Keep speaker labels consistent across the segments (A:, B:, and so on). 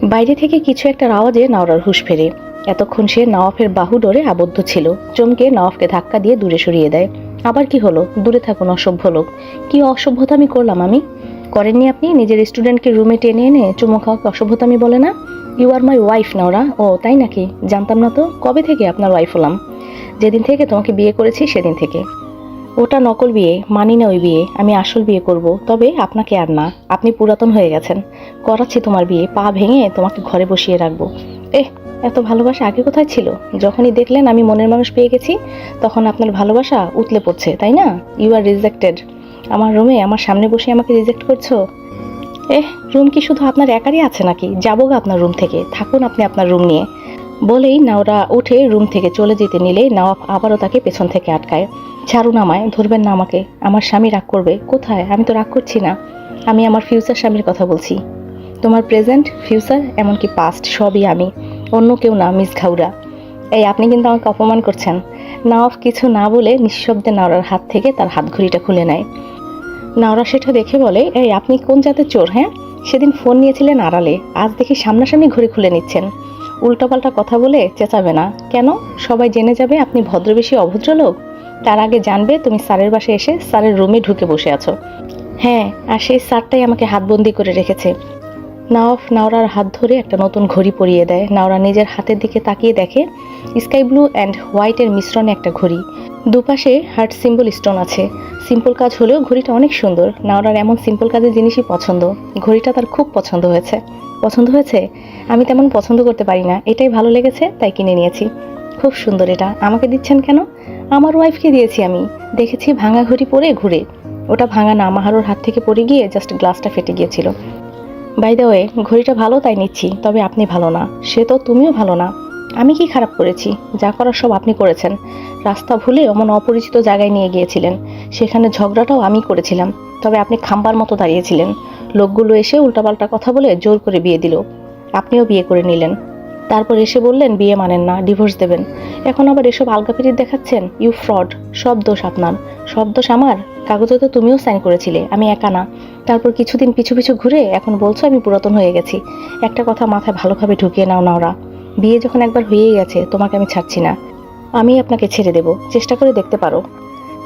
A: বাইরে থেকে কিছু একটা আওয়াজে নওরার হুঁশ ফেরে। এতক্ষণ সে নওয়াফের বাহু ডোরে আবদ্ধ ছিল। চমকে নওয়াফকে ধাক্কা দিয়ে দূরে সরিয়ে দেয়। আবার কি হলো? দূরে থাকুন অসভ্য লোক। কি অসভ্যতামি করলাম আমি? করেননি আপনি? নিজের স্টুডেন্টকে রুমে টেনে এনে চুমো খাওয়াকে অসভ্যতামি বলে না? You R my wife Naura. ও তাই নাকি? জানতাম না তো। কবে থেকে আপনার ওয়াইফ হলাম? যেদিন থেকে তোমাকে বিয়ে করেছি সেদিন থেকে। ওটা নকল বিয়ে, মানি না ওই বিয়ে। আমি আসল বিয়ে করব, তবে আপনাকে আর না। আপনি পুরাতন হয়ে গেছেন। করাচ্ছি তোমার বিয়ে, পা ভেঙে তোমাকে ঘরে বসিয়ে রাখবো। এত ভালোবাসা আগে কোথায় ছিল? যখনই দেখলেন আমি মনের মানুষ পেয়ে গেছি, তখন আপনার ভালোবাসা উতলে পড়ছে, তাই না? You are rejected. আমার রুমে আমার সামনে বসে আমাকে রিজেক্ট করছো? রুম কি শুধু আপনার একারই আছে নাকি? যাবো গা আপনার রুম থেকে, থাকুন আপনি আপনার রুম নিয়ে। বলেই নাওরা উঠে রুম থেকে চলে যেতে নিলেই নওয়াব আবারও তাকে পেছন থেকে আটকায়। ছাড়ুন আমায়, ধরবেন না আমাকে। আমার স্বামী রাগ করবে। কোথায়? আমি তো রাগ করছি না। আমি আমার ফিউচার স্বামীর কথা বলছি। তোমার প্রেজেন্ট, ফিউচার, এমনকি পাস্ট সবই আমি, অন্য কেউ না, মিস ঘাউরা। আপনি কিন্তু আমাকে অপমান করছেন। নওয়াব কিছু না বলে নিঃশব্দে নাওরার হাত থেকে তার হাতঘড়িটা খুলে নেয়। নাওরা সেটা দেখে বলে, আপনি কোন জাতের চোর? হ্যাঁ, সেদিন ফোন নিয়েছিলেন আড়ালে, আজ দেখি সামনাসামনি ঘড়ি খুলে নিচ্ছেন। উল্টাপাল্টা কথা বলে চেঁচাবে না কেন? সবাই জেনে যাবে আপনি ভদ্রবেশী অভদ্রলোক। তার আগে জানবে তুমি স্যারের বাসায় এসে স্যারের রুমে ঢুকে বসে আছো। হ্যাঁ, আর সেই স্যারটাই আমাকে হাতবন্দি করে রেখেছে। নওয়াফ নাওরার হাত ধরে একটা নতুন ঘড়ি পরিয়ে দেয়। নাওরা নিজের হাতের দিকে তাকিয়ে দেখে স্কাই ব্লু অ্যান্ড হোয়াইটের মিশ্রণে একটা ঘড়ি। দুপাশে হার্ট সিম্বল স্টোন আছে। সিম্পল কাজ হলেও ঘড়িটা অনেক সুন্দর। নাওরার এমন সিম্পল কাজের জিনিসই পছন্দ। ঘড়িটা তার খুব পছন্দ হয়েছে। পছন্দ হয়েছে? আমি তেমন পছন্দ করতে পারি না, এটাই ভালো লেগেছে তাই কিনে নিয়েছি। খুব সুন্দর এটা। আমাকে দিচ্ছেন কেন? আমার ওয়াইফকে দিয়েছি আমি। দেখেছি ভাঙা ঘড়ি পরে ঘুরে। ওটা ভাঙা না, মাহারুর হাত থেকে পড়ে গিয়ে জাস্ট গ্লাসটা ফেটে গিয়েছিল। বাই দ্য ওয়ে, ঘড়িটা ভালো তাই নিচ্ছি, তবে আপনি ভালো না। সে তো তুমিও ভালো না। আমি কি খারাপ করেছি? যা করার সব আপনি করেছেন। রাস্তা ভুলে অমন অপরিচিত জায়গায় নিয়ে গিয়েছিলেন। সেখানে ঝগড়াটাও আমি করেছিলাম, তবে আপনি খাম্বার মতো দাঁড়িয়েছিলেন। লোকগুলো এসে উল্টাপাল্টা কথা বলে জোর করে বিয়ে দিল। আপনিও বিয়ে করে নিলেন। তারপর এসে বললেন বিয়ে মানেন না, ডিভোর্স দেবেন। এখন আবার এসব আলগাপিরিত দেখাচ্ছেন। You fraud. সব দোষ আপনার। সব দোষ আমার। কাগজে তো তুমিও সাইন করেছিলে, আমি একা না। তারপর কিছুদিন পিছু পিছু ঘুরে এখন বলছো আমি পুরাতন হয়ে গেছি। একটা কথা মাথায় ভালোভাবে ঢুকিয়ে নাও নাওরা, বিয়ে যখন একবার হয়েই গেছে তোমাকে আমি ছাড়ছি না। আমি আপনাকে ছেড়ে দেব, চেষ্টা করে দেখতে পারো।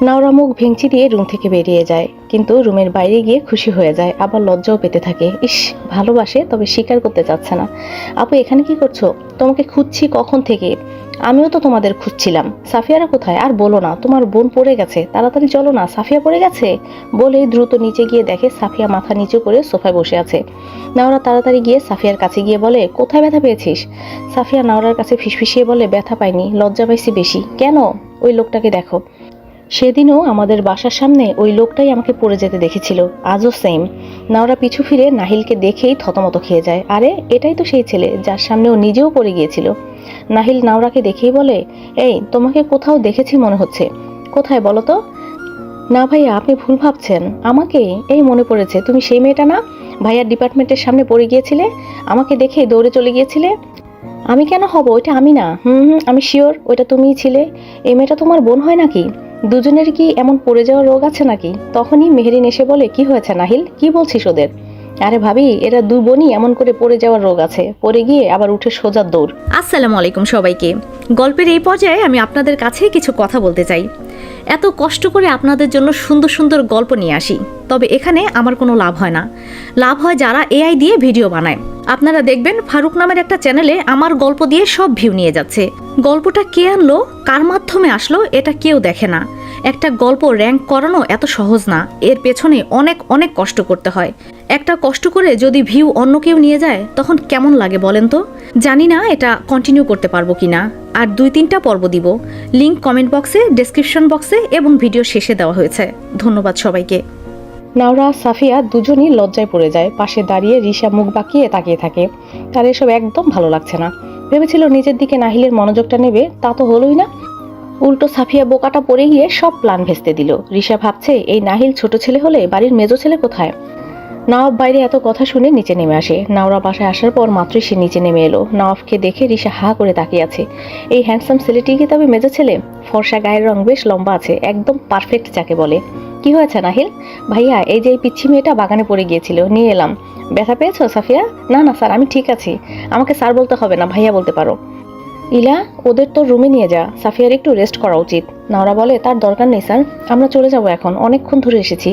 A: নাওরা মুখ ভেঙচি দিয়ে রুম থেকে বেরিয়ে যায়, কিন্তু রুমের বাইরে গিয়ে খুশি হয়ে যায়, আবার লজ্জাও পেতে থাকে। ইস, ভালোবাসে তবে স্বীকার করতে চাচ্ছে না। আপু এখানে কি করছো? তোমাকে খুঁজছি কখন থেকে। আমিও তো তোমাদের খুঁজছিলাম। সাফিয়ারা কোথায়? আর বলো না, তোমার বোন পড়ে গেছে, তাড়াতাড়ি চলো না, সাফিয়া পড়ে গেছে। বলে দ্রুত নিচে গিয়ে দেখে সাফিয়া মাথা নিচু করে সোফায় বসে আছে। নাওরা তাড়াতাড়ি গিয়ে সাফিয়ার কাছে গিয়ে বলে, কোথায় ব্যথা পেয়েছিস? সাফিয়া নাওরার কাছে ফিসফিসিয়ে বলে, ব্যথা পাইনি, লজ্জা পাইছি বেশি। কেন? ওই লোকটাকে দেখো। সেদিনও আমাদের বাসার সামনে ওই লোকটাই আমাকে পড়ে যেতে দেখেছিল, আজও সেম। নাওরা পিছু ফিরে নাহিলকে দেখেই থতমত খেয়ে যায়। আরে এটাই তো সেই ছেলে যার সামনে ও নিজেও পড়ে গিয়েছিল। নাহিল নাওরাকে দেখেই বলে, তোমাকে কোথাও দেখেছি মনে হচ্ছে। কোথায় বলো তো? না ভাইয়া, আপনি ভুল ভাবছেন। আমাকে মনে পড়েছে, তুমি সেই মেয়েটা না, ভাইয়ার ডিপার্টমেন্টের সামনে পড়ে গিয়েছিলে, আমাকে দেখে দৌড়ে চলে গিয়েছিলে। আমি কেন হব? ওইটা আমি না। আমি শিওর ওইটা তুমিই ছিলে। এই মেয়েটা তোমার বোন হয় নাকি? দুজনের কি এমন পড়ে যাওয়ার রোগ আছে নাকি? তখনই মেহেরিন এসে বলে, কি হয়েছে নাহিল, কি বলছিস ওদের? আরে ভাবি, এরা দুই বোনই এমন করে পড়ে যাওয়ার রোগ আছে, পড়ে গিয়ে আবার উঠে সোজা দৌড়।
B: আসসালামু আলাইকুম সবাইকে। গল্পের এই পর্যায়ে আমি আপনাদের কাছে কিছু কথা বলতে চাই। এত কষ্ট করে আপনাদের জন্য সুন্দর সুন্দর গল্প নিয়ে আসি, তবে এখানে আমার কোনো লাভ হয় না। লাভ হয় যারা এআই দিয়ে ভিডিও বানায়। আপনারা দেখবেন ফারুক নামের একটা চ্যানেলে আমার গল্প দিয়ে সব ভিউ নিয়ে যাচ্ছে। গল্পটা কে আনলো, কার মাধ্যমে আসলো, এটা কেউ দেখে না। একটা গল্প র্যাঙ্ক করানো এত সহজ না, এর পেছনে অনেক অনেক কষ্ট করতে হয়। একটা কষ্ট করে যদি ভিউ অন্য কেউ নিয়ে যায় তখন কেমন লাগে বলেন তো? জানি না এটা কন্টিনিউ করতে পারবো কিনা। আর 2-3টা পর্ব দিব। লিংক কমেন্ট বক্সে, ডেসক্রিপশন বক্সে এবং ভিডিও শেষে দেওয়া হয়েছে। ধন্যবাদ সবাইকে।
A: নাওরা সাফিয়া দুজনই লজ্জায় পড়ে যায়। পাশে দাঁড়িয়ে রিশা মুখ বাঁকিয়ে তাকিয়ে থাকে। তার এসব একদম ভালো লাগছে না। ভেবেছিল নিজের দিকে নাহিলের মনোযোগটা নেবে, তা তো হলোই না। উল্টো সাফিয়া বোকাটা পড়ে গিয়ে সব প্ল্যান ভেস্তে দিল। রিশা ভাবছে এই নাহিল ছোট ছেলে হলে বাড়ির মেজো ছেলে কোথায়? নওয়াব বাইরে এত কথা শুনে নিচে নেমে আসে। নাওরা বাসায় আসার পর মাত্রই সে নিচে নেমে এলো। নওয়াবকে দেখে রিশা হা করে তাকিয়ে আছে। এই হ্যান্ডসাম ছেলেটি কি তবে মেজো ছেলে? ফর্সা, গায়ের রং বেশ লম্বা আছে, একদম পারফেক্ট যাকে বলে। কি হয়েছে নাহিল? ভাইয়া, এই যে এই পিচ্ছি মেয়েটা বাগানে পড়ে গিয়েছিল, নিয়ে এলাম। ব্যথা পেয়েছো সাফিয়া? না না স্যার, আমি ঠিক আছি। আমাকে স্যার বলতে হবে না, ভাইয়া বলতে পারো। ইলা, ওদের তো রুমে নিয়ে যা, সাফিয়ার একটু রেস্ট করা উচিত। নাওরা বলে, তার দরকার নেই স্যার, আমরা চলে যাব এখন, অনেকক্ষণ ধরে এসেছি।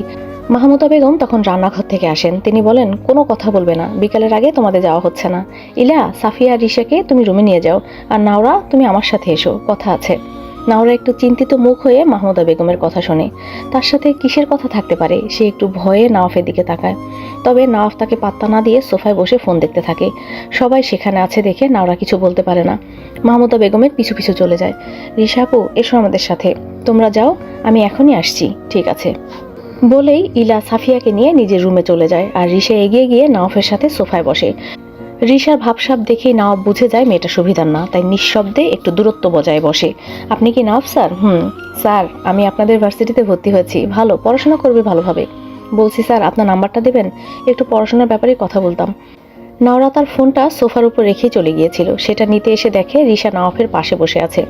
A: মাহমুদা বেগম তখন রান্নাঘর থেকে আসেন। তিনি বলেন, কোনো কথা বলবে না, বিকালের আগে তোমাদের যাওয়া হচ্ছে না। ইলা, সাফিয়া আর রিশাকে তুমি রুমে নিয়ে যাও, আর নাওরা তুমি আমার সাথে এসো, কথা আছে। নাওরা একটু চিন্তিত মুখ হয়ে মাহমুদা বেগমের কথা শোনে। তার সাথে কিসের কথা থাকতে পারে? সে একটু ভয়ে নওয়াফের দিকে তাকায়। তবে নওয়াফ তাকে পাত্তা না দিয়ে সোফায় বসে ফোন দেখতে থাকে। সবাই সেখানে আছে দেখে নাওরা কিছু বলতে পারে না। মাহমুদা বেগমের পিছু পিছু চলে যায়। রিশা আপু, এসো আমাদের সাথে। তোমরা যাও, আমি এখনই আসছি। ঠিক আছে বলেই ইলা সাফিয়াকে নিয়ে নিজের রুমে চলে যায়, আর রিশা এগিয়ে গিয়ে নওয়াফের সাথে সোফায় বসে। রিশার ভাবসাব দেখেই নওয়াব বুঝে যায় মেয়েটা সুবিধার না, তাই নিঃশব্দে একটু দূরত্ব বজায় বসে। আপনি কি নওয়াব স্যার? স্যার, আমি আপনাদের ভার্সিটিতে ভর্তি হয়েছি, ভালো পড়াশোনা করবে ভালোভাবে। বলছি স্যার, আপনার নাম্বারটা দেবেন, একটু পড়াশোনার ব্যাপারে কথা বলতাম। নওরা তার ফোনটা সোফার উপর রেখেই চলে গিয়েছিল। সেটা নিতে এসে দেখে রিশা নওয়াফের পাশে বসে আছে।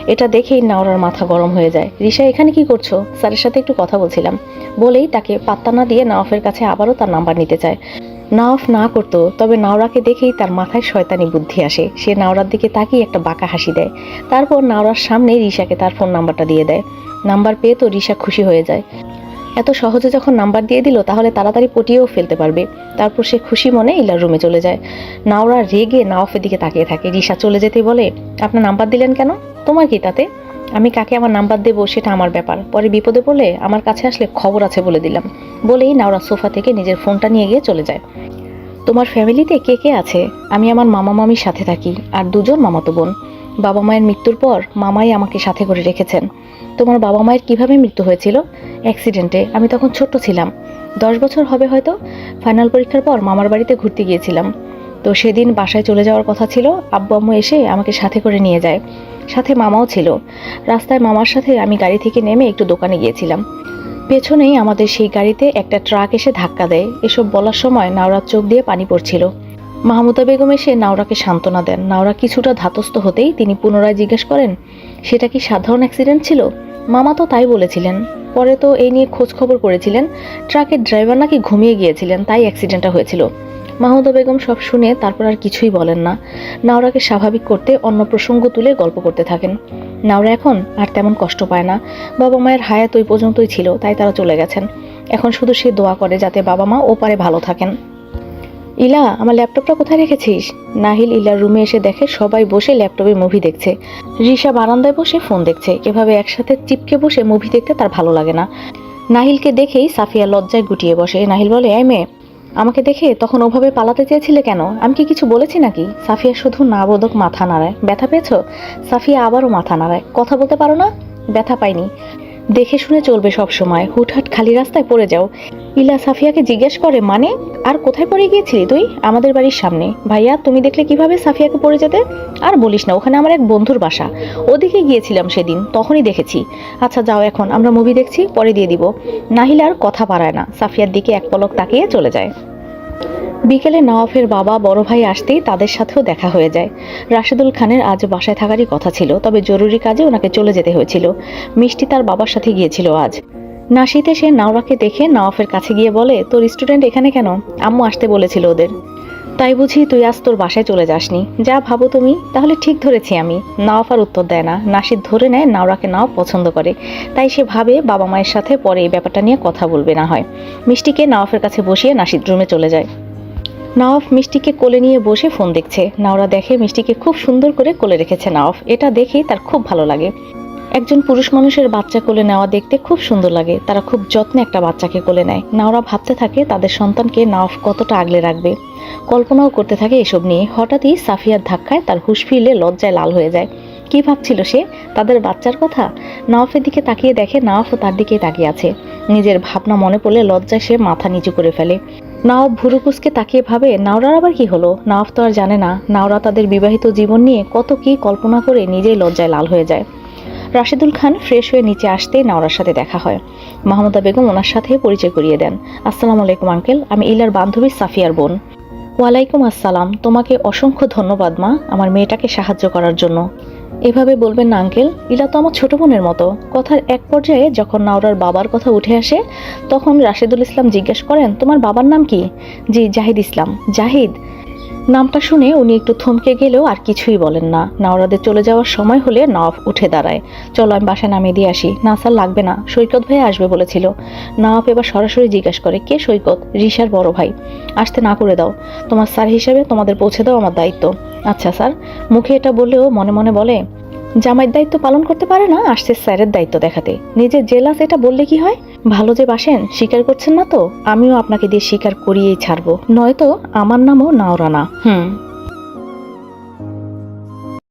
A: এটা দেখেই নওরার মাথা গরম হয়ে যায়। রিশা, এখানে কি করছো? স্যারের সাথে একটু কথা বলছিলাম। বলেই তাকে পাত্তা না দিয়ে নওয়াফের কাছে আবারও তার নাম্বার নিতে চায়। নওয়াফ না করতো, তবে নাওরাকে দেখেই তার মাথায় শয়তানি বুদ্ধি আসে। সে নাওরার দিকে তাকিয়ে একটা বাঁকা হাসি দেয়। তারপর নাওরার সামনে রিশাকে তার ফোন নাম্বারটা দিয়ে দেয়। নাম্বার পেয়ে তো রিশা খুশি হয়ে যায়। এত সহজে যখন নাম্বার দিয়ে দিল, তাহলে তাড়াতাড়ি পটিয়েও ফেলতে পারবে। তারপর সে খুশি মনে ইলার রুমে চলে যায়। নাওরা রেগে নওয়াফের দিকে তাকিয়ে থাকে। রিশা চলে যেতে বলে, আপনার নাম্বার দিলেন কেন? তোমার কি তাতে? আমি কাকে আমার নাম্বার দেবো সেটা আমার ব্যাপার, পরে বিপদে পড়লে আমার কাছে আসলে খবর আছে বলে দিলাম। বলেই নাওরা সোফা থেকে নিজের ফোনটা নিয়ে গিয়ে চলে যায়। তোমার ফ্যামিলিতে কে কে আছে? আমি আমার মামা মামির সাথে থাকি, আর দুজন মামাতো বোন। বাবা মায়ের মৃত্যুর পর মামাই আমাকে সাথে করে রেখেছেন। তোমার বাবা মায়ের কিভাবে মৃত্যু হয়েছিল? অ্যাক্সিডেন্টে, আমি তখন ছোট্ট ছিলাম, 10 বছর হবে হয়তো। ফাইনাল পরীক্ষার পর মামার বাড়িতে ঘুরতে গিয়েছিলাম। তো সেদিন বাসায় চলে যাওয়ার কথা ছিল, আব্বু আম্মু এসে আমাকে সাথে করে নিয়ে যায়। সাথে মামাও ছিল। রাস্তায় মামার সাথে আমি গাড়ি থেকে নেমে একটু দোকানে গিয়েছিলাম। পেছনেই আমাদের সেই গাড়িতে একটা ট্রাক এসে ধাক্কা দেয়। এসব বলার সময় নাওরার চোখ দিয়ে পানি পড়ছিল। মাহমুদা বেগম এসে নাওরাকে সান্ত্বনা দেন। নাওরা কিছুটা ধাতস্থ হতেই তিনি পুনরায় জিজ্ঞেস করেন, সেটা কি সাধারণ অ্যাক্সিডেন্ট ছিল? মামা তো তাই বলেছিলেন। পরে তো এই নিয়ে খোঁজ খবর করেছিলেন, ট্রাকের ড্রাইভার নাকি ঘুমিয়ে গিয়েছিলেন, তাই অ্যাক্সিডেন্টটা হয়েছিল। মাহমুদা বেগম সব শুনে তারপর আর কিছুই বলেন না। নাওরাকে স্বাভাবিক করতে অন্য প্রসঙ্গ তুলে গল্প করতে থাকেন। নাওরা এখন আর তেমন কষ্ট পায় না। বাবা মায়ের হায়াত ওই পর্যন্তই ছিল, তাই তারা চলে গেছেন। এখন শুধু সে দোয়া করে যাতে বাবা মা ওপারে ভালো থাকেন। ইলা, আমার ল্যাপটপটা কোথায় রেখেছিস? নাহিল ইলার রুমে এসে দেখে সবাই বসে ল্যাপটপে মুভি দেখছে। রিশা বারান্দায় বসে ফোন দেখছে। এভাবে একসাথে চিপকে বসে মুভি দেখতে তার ভালো লাগে না। নাহিলকে দেখেই সাফিয়া লজ্জায় গুটিয়ে বসে। নাহিল বলে, এই মেয়ে, আমাকে দেখে তখন ওভাবে পালাতে চেয়েছিলে কেন? আমি কি কিছু বলেছি নাকি? সাফিয়া শুধু না বোধক মাথা নাড়ায়। ব্যথা পেয়েছো? সাফিয়া আবারও মাথা নাড়ায়। কথা বলতে পারো না? ব্যথা পাইনি, দেখে শুনে চলবে সব সময়, হুটহাট খালি রাস্তায় পড়ে যাও। ইলা সাফিয়াকে জিজ্ঞেস করে, মানে আর কোথায় পড়ে গিয়েছিলি তুই? আমাদের বাড়ির সামনে। ভাইয়া, তুমি দেখলে কিভাবে সাফিয়াকে পড়ে যেতে? আর বলিস না, ওখানে আমার এক বন্ধুর বাসা, ওদিকে গিয়েছিলাম সেদিন, তখনই দেখেছি। আচ্ছা যাও, এখন আমরা মুভি দেখছি, পরে দিয়ে দিব। নাহিল আর কথা পারায় না, সাফিয়ার দিকে এক পলক তাকিয়ে চলে যায়। বিকেলে নওয়াফের বাবা বড় ভাই আসতেই তাদের সাথেও দেখা হয়ে যায়। রাশেদুল খানের আজ বাসায় থাকারই কথা ছিল, তবে জরুরি কাজে ওনাকে চলে যেতে হয়েছিল। মিষ্টি তার বাবার সাথে গিয়েছিল আজ। নাসিতে সে নাওরাকে দেখে নওয়াফের কাছে গিয়ে বলে, তোর স্টুডেন্ট এখানে কেন? আম্মু আসতে বলেছিল ওদের। তাই বুঝি তুই আজ তোর বাসায় চলে যাসনি? যা ভাবো তুমি। তাহলে ঠিক ধরেছি আমি। নওয়াফ আর উত্তর দেয় না। নাসিদ ধরে নেয় নাওরাকে নওয়াফ পছন্দ করে, তাই সে ভাবে বাবা মায়ের সাথে পরে এই ব্যাপারটা নিয়ে কথা বলবে না হয়। মিষ্টিকে নওয়াফের কাছে বসিয়ে নাসিদ রুমে চলে যায়। নওয়াফ মিষ্টিকে কোলে নিয়ে বসে ফোন দেখছে। নাওরা দেখে মিষ্টিকে খুব সুন্দর করে কোলে রেখেছে নওয়াফ। এটা দেখেই তার খুব ভালো লাগে। একজন পুরুষ মানুষের বাচ্চা কোলে নেওয়া দেখতে খুব সুন্দর লাগে। তারা খুব যত্নে একটা বাচ্চাকে কোলে নেয়। নাওরা ভাবতে থাকে তাদের সন্তানকে নওয়াফ কতটা আগলে রাখবে। কল্পনাও করতে থাকে এসব নিয়ে। হঠাৎই সাফিয়ার ধাক্কায় তার হুঁশ ফিরলে লজ্জায় লাল হয়ে যায়। কি ভাবছিল সে? তাদের বাচ্চার কথা। নওয়াফের দিকে তাকিয়ে দেখে নওয়াফও তার দিকেই তাকিয়ে আছে। নিজের ভাবনা মনে পড়লে লজ্জায় সে মাথা নিচু করে ফেলে। নওয়াফ ভুরু কুঁচকে তাকিয়ে ভাবে, নাওরার আবার কি হলো? নওয়াফ তো আর জানে না নাওরা তাদের বিবাহিত জীবন নিয়ে কত কি কল্পনা করে নিজেই লজ্জায় লাল হয়ে যায়। রাশেদুল খান ফ্রেশ হয়ে নিচে আসতেই নাওরার সাথে দেখা হয়। মাহমুদা বেগম ওনার সাথে পরিচয় করিয়ে দেন। আসসালামু আলাইকুম আঙ্কেল, আমি ইলার বান্ধবী সাফিয়ার বোন। ওয়ালাইকুম আসসালাম। তোমাকে অসংখ্য ধন্যবাদ মা, আমার মেয়েটাকে সাহায্য করার জন্য। এভাবে বলবেন না আঙ্কেল, ইরা তো আমার ছোট বোনের মতো। কথার এক পর্যায়ে যখন নাওরার বাবার কথা উঠে আসে তখন রাশেদুল ইসলাম জিজ্ঞেস করেন, তোমার বাবার নাম কি? জি, জাহিদ ইসলাম। জাহিদ নামটা শুনে উনি একটু থমকে গেলেও আর কিছুই বলেন না। নাওরাদের চলে যাওয়ার সময় হলে নওয়াফ উঠে দাঁড়ায়। চলো আমি বাসায় নামিয়ে দিয়ে আসি। না স্যার, লাগবে না, সৈকত ভাই আসবে বলেছিল। নওয়াফ এবার সরাসরি জিজ্ঞেস করে, কে সৈকত? রিশার বড় ভাই। আসতে না করে দাও, তোমার স্যার হিসেবে তোমাদের পৌঁছে দাও আমার দায়িত্ব। আচ্ছা স্যার। মুখে এটা বললেও মনে মনে বলে, জামাইয়ের দায়িত্ব পালন করতে পারে না, আসছে স্যারের দায়িত্ব দেখাতে। নিজের জেলাস এটা বললে কি হয়? ভালো যে বাসেন, স্বীকার করছেন না তো? আমিও আপনাকে দিয়ে স্বীকার করিয়েই ছাড়বো, নয়তো আমার নামও নাওরা না।